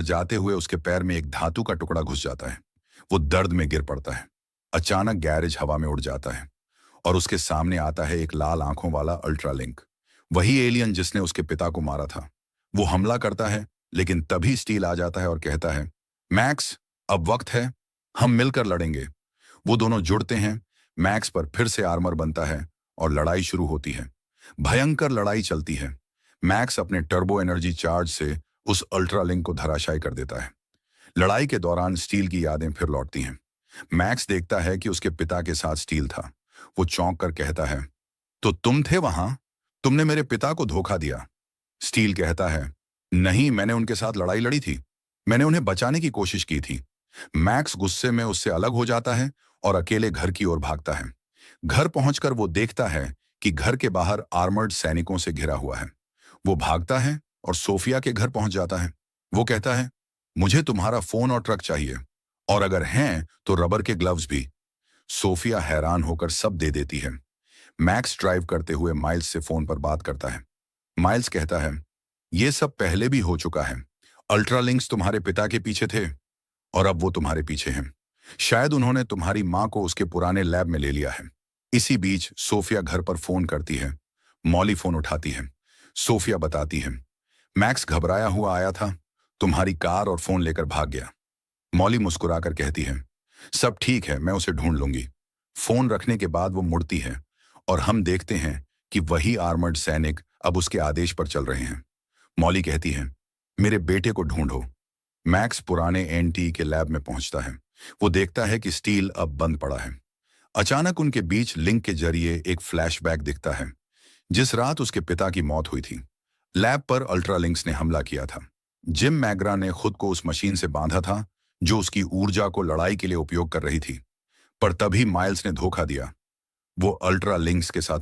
जाते हुए उसके पैर में एक धातु का टुकड़ा घुस जाता है। वो दर्द में गिर पड़ता है। अचानक गैरेज हवा में उड़ जाता है और उसके सामने आता है एक लाल आंखों वाला अल्ट्रालिंक, वही एलियन जिसने उसके पिता को मारा था। वो हमला करता है, लेकिन तभी स्टील आ जाता है और कहता है, मैक्स, अब वक्त है, हम मिलकर लड़ेंगे। वो दोनों जुड़ते हैं। मैक्स पर फिर से आर्मर बनता है और लड़ाई शुरू होती है। भयंकर लड़ाई चलती है। मैक्स अपने टर्बो एनर्जी चार्ज से उस अल्ट्रालिंक को धराशायी कर देता है। लड़ाई के दौरान स्टील की यादें फिर लौटती हैं। मैक्स देखता है कि उसके पिता के साथ स्टील था। वो चौंक कर कहता है, तो तुम थे वहां? तुमने मेरे पिता को धोखा दिया। स्टील कहता है, नहीं, मैंने उनके साथ लड़ाई लड़ी थी। मैंने उन्हें बचाने की कोशिश की थी। मैक्स गुस्से में उससे अलग हो जाता है और अकेले घर की ओर भागता है। घर पहुंचकर वो देखता है कि घर के बाहर आर्मर्ड सैनिकों से घिरा हुआ है। वो भागता है और सोफिया के घर पहुंच जाता है। वो कहता है, मुझे तुम्हारा फोन और ट्रक चाहिए, और अगर हैं तो रबर के ग्लव्स भी। सोफिया हैरान होकर सब दे देती है। मैक्स ड्राइव करते हुए माइल्स से फोन पर बात करता है। माइल्स कहता है, ये सब पहले भी हो चुका है। अल्ट्रालिंक्स तुम्हारे पिता के पीछे थे और अब वो तुम्हारे पीछे हैं। शायद उन्होंने तुम्हारी मां को उसके पुराने लैब में ले लिया है। इसी बीच सोफिया घर पर फोन करती है। मॉली फोन उठाती है। सोफिया बताती है, मैक्स घबराया हुआ आया था, तुम्हारी कार और फोन लेकर भाग गया। मॉली मुस्कुराकर कहती है, सब ठीक है, मैं उसे ढूंढ लूंगी। फोन रखने के बाद वो मुड़ती है और हम देखते हैं कि वही आर्मर्ड सैनिक अब उसके आदेश पर चल रहे हैं। मॉली कहती है, मेरे बेटे को ढूंढो। मैक्स पुराने एनटी के लैब में पहुंचता है। वो देखता है कि स्टील अब बंद पड़ा है। अचानक उनके बीच लिंक के जरिए एक फ्लैशबैक दिखता है, जिस रात उसके पिता की मौत हुई थी। लैब पर अल्ट्रालिंक्स ने हमला किया था। जिम मैग्रा ने खुद को उस मशीन से बांधा था जो उसकी ऊर्जा को लड़ाई के लिए उपयोग कर रही थी। पर तभी माइल्स ने धोखा दिया। वो अल्ट्रालिंक्स के साथ